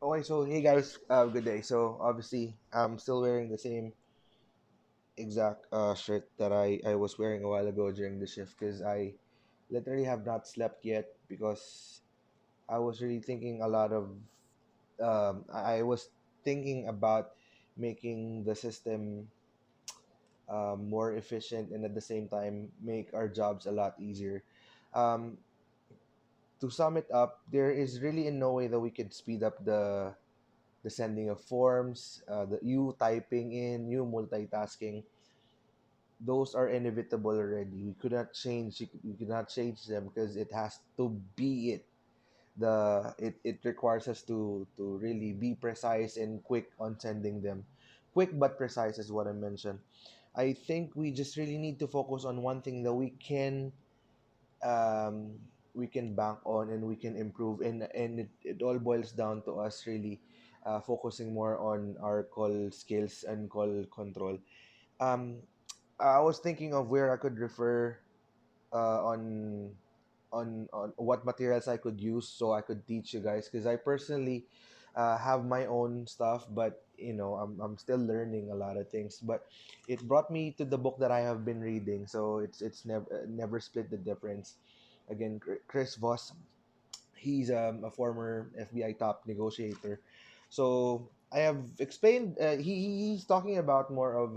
Okay, so hey guys, good day. So obviously, I'm still wearing the same exact shirt that I was wearing a while ago during the shift because I literally have not slept yet because I was really thinking a lot of I was thinking about making the system more efficient and at the same time make our jobs a lot easier. Um, to sum it up, there is really in no way that we could speed up the sending of forms, the you typing in, you multitasking. Those are inevitable already. We could not change them because it has to be it. It requires us to really be precise and quick on sending them. Quick but precise is what I mentioned. I think we just really need to focus on one thing that um, we can bank on and we can improve, and it all boils down to us really focusing more on our call skills and call control. um, I was thinking of where I could refer on on what materials I could use so I could teach you guys, because I personally have my own stuff, but I'm still learning a lot of things. But it brought me to the book that I have been reading, so it's never split the difference. Again, Chris Voss, he's a former FBI top negotiator. So I have explained. He's talking about more of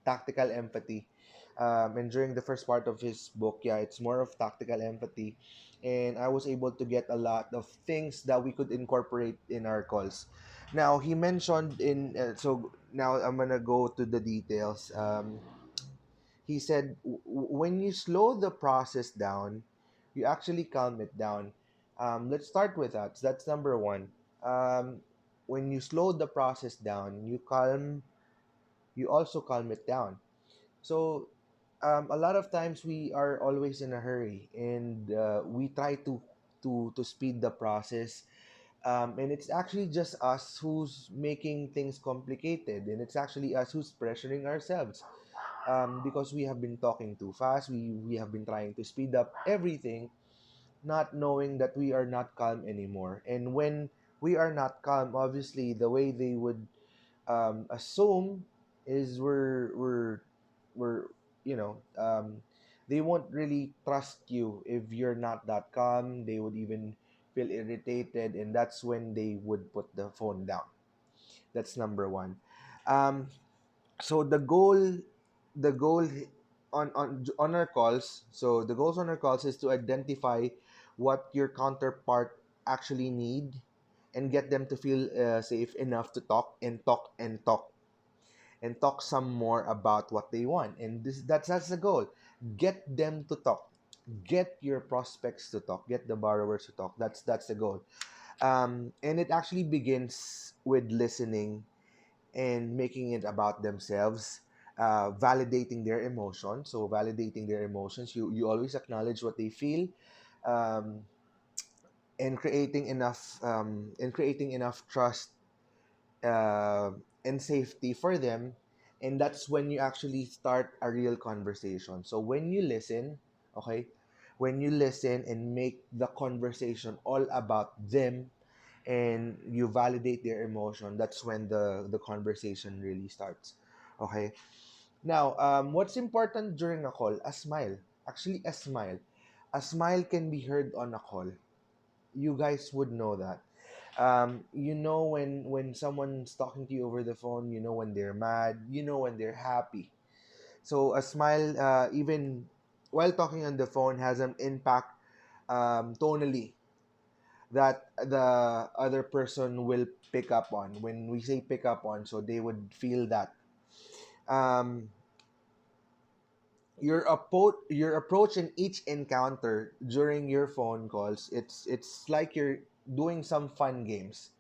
tactical empathy, and during the first part of his book, yeah, it's more of tactical empathy, and I was able to get a lot of things that we could incorporate in our calls. Now he mentioned in so now I'm gonna go to the details. He said when you slow the process down, you actually calm it down. Let's start with that. So that's number one. Um, when you slow the process down, you also calm it down. So a lot of times we are always in a hurry, and we try to speed the process. And it's actually just us who's making things complicated, and it's actually us who's pressuring ourselves, because we have been talking too fast. We have been trying to speed up everything, not knowing that we are not calm anymore. And when we are not calm, obviously the way they would assume is we're you know they won't really trust you if you're not that calm. They would even feel irritated, and that's when they would put the phone down. That's number one. um, so the goal on our calls, so the goals on our calls is to identify what your counterpart actually need, and get them to feel safe enough to talk and talk and talk and talk some more about what they want. And that's the goal. Get them to talk, get your prospects to talk, get the borrowers to talk. That's the goal. And it actually begins with listening and making it about themselves, validating their emotions. So validating their emotions, you always acknowledge what they feel, um, and creating enough trust uh, and safety for them. And that's when you actually start a real conversation. So when you listen, okay, when you listen and make the conversation all about them, and you validate their emotion, that's when the conversation really starts. Okay. Now, what's important during a call? A smile. Actually, a smile. A smile can be heard on a call. You guys would know that. When someone's talking to you over the phone, you know when they're mad, you know when they're happy. So a smile, even while talking on the phone, has an impact tonally, that the other person will pick up on. When we say pick up on, so they would feel that. Um, your approach in each encounter during your phone calls, it's like you're doing some fun games.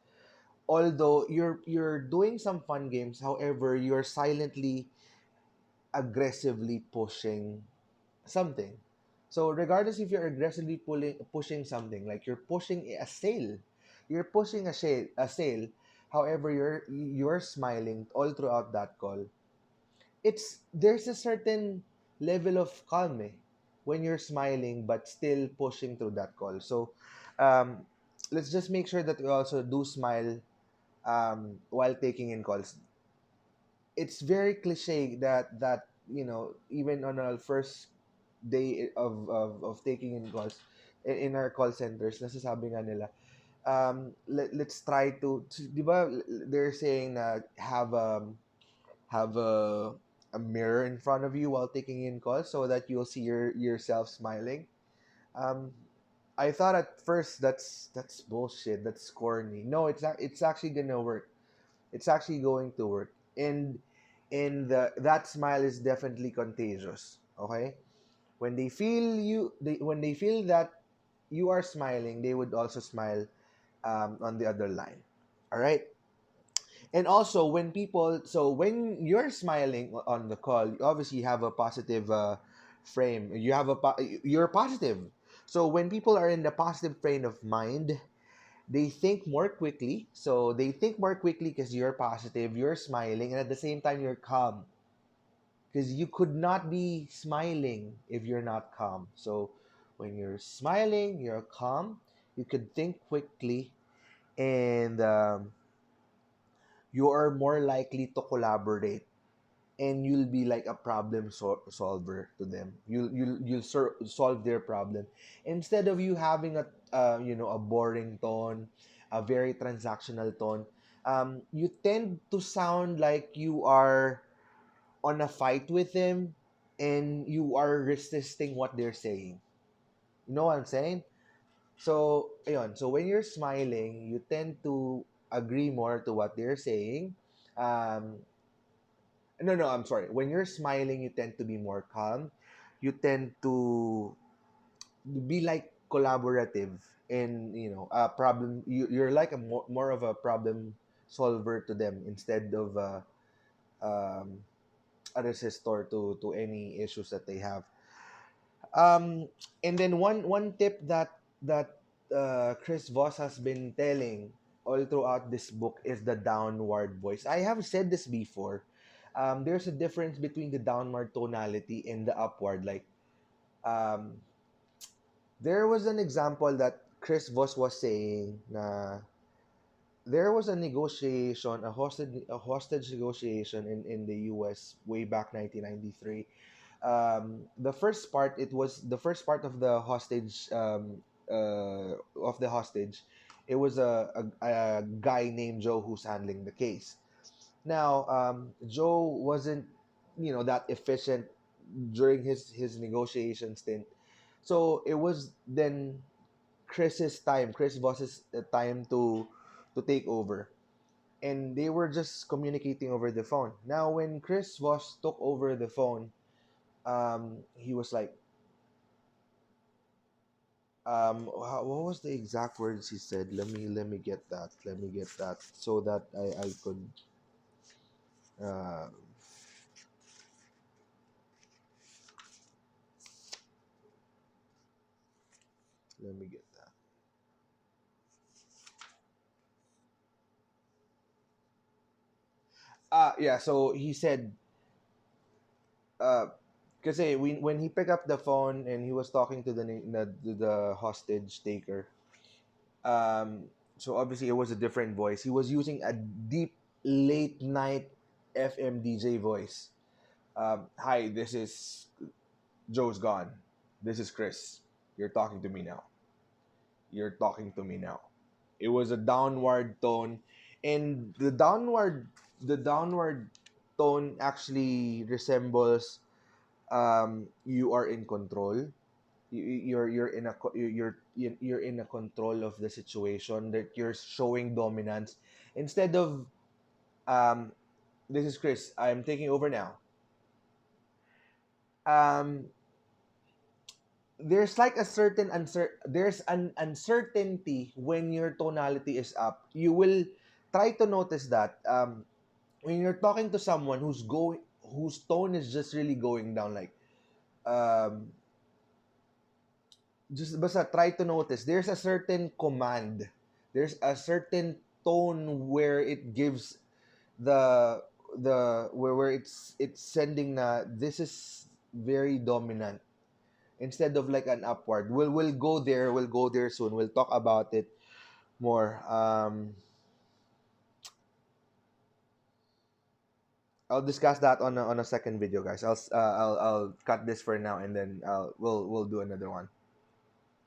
Although you're doing some fun games, however, you're silently aggressively pushing something. So regardless if you're aggressively pushing something, like you're pushing a sale, you're pushing a sale. However, you're smiling all throughout that call. There's a certain level of calm, when you're smiling but still pushing through that call. So um, let's just make sure that we also do smile while taking in calls. It's very cliche that even on our first day of taking in calls in our call centers, nasasabi nga nila, let's try to, di ba, they're saying na have a mirror in front of you while taking in calls so that you'll see yourself smiling. um I thought at first that's bullshit, that's corny. No, it's actually gonna work. It's actually going to work. And that smile is definitely contagious. Okay, when they feel that you are smiling, they would also smile on the other line. All right. And also when you're smiling on the call, you obviously have a positive frame. You're positive. So when people are in the positive frame of mind, they think more quickly. So they think more quickly because you're positive, you're smiling, and at the same time you're calm. Because you could not be smiling if you're not calm. So when you're smiling, you're calm. You could think quickly, and you are more likely to collaborate, and you'll be like a solver to them. You'll solve their problem instead of you having a boring tone, a very transactional tone. You tend to sound like you are on a fight with them, and you are resisting what they're saying. You know what I'm saying? So ayun, so when you're smiling, you tend to agree more to what they're saying. um No, no, I'm sorry. When you're smiling, you tend to be more calm. You tend to be like collaborative, and problem. You're like more of a problem solver to them instead of um, a resistor to any issues that they have. Um, and then one tip that Chris Voss has been telling all throughout this book is the downward voice. I have said this before. There's a difference between the downward tonality and the upward. Like, um, there was an example that Chris Voss was saying na there was a negotiation, a hostage negotiation in the U.S. way back 1993. The first part of the hostage, it was a guy named Joe who's handling the case. Now, Joe wasn't that efficient during his negotiation stint, so it was then Chris Voss's time to take over, and they were just communicating over the phone. Now when Chris Voss took over the phone, he was like, what was the exact words he said? Let me get that. Let me get that so that I could uh, let me get that. Yeah. So he said, uh, kasi when he picked up the phone and he was talking to the hostage taker, um, so obviously it was a different voice. He was using a deep late night FM DJ voice. Hi, this is Joe's gone. This is Chris. You're talking to me now. You're talking to me now. It was a downward tone, and the downward tone actually resembles you are in control. You're in a you're in a control of the situation, that you're showing dominance instead of um this is Chris, I'm taking over now. um there's like a there's an uncertainty when your tonality is up. You will try to notice that when you're talking to someone whose tone is just really going down, like um just basta try to notice there's a certain command, there's a certain tone where it gives where it's sending na this is very dominant, instead of like an upward. We'll go there soon. We'll talk about it more. I'll discuss that on a second video, guys. I'll cut this for now, and then we'll do another one.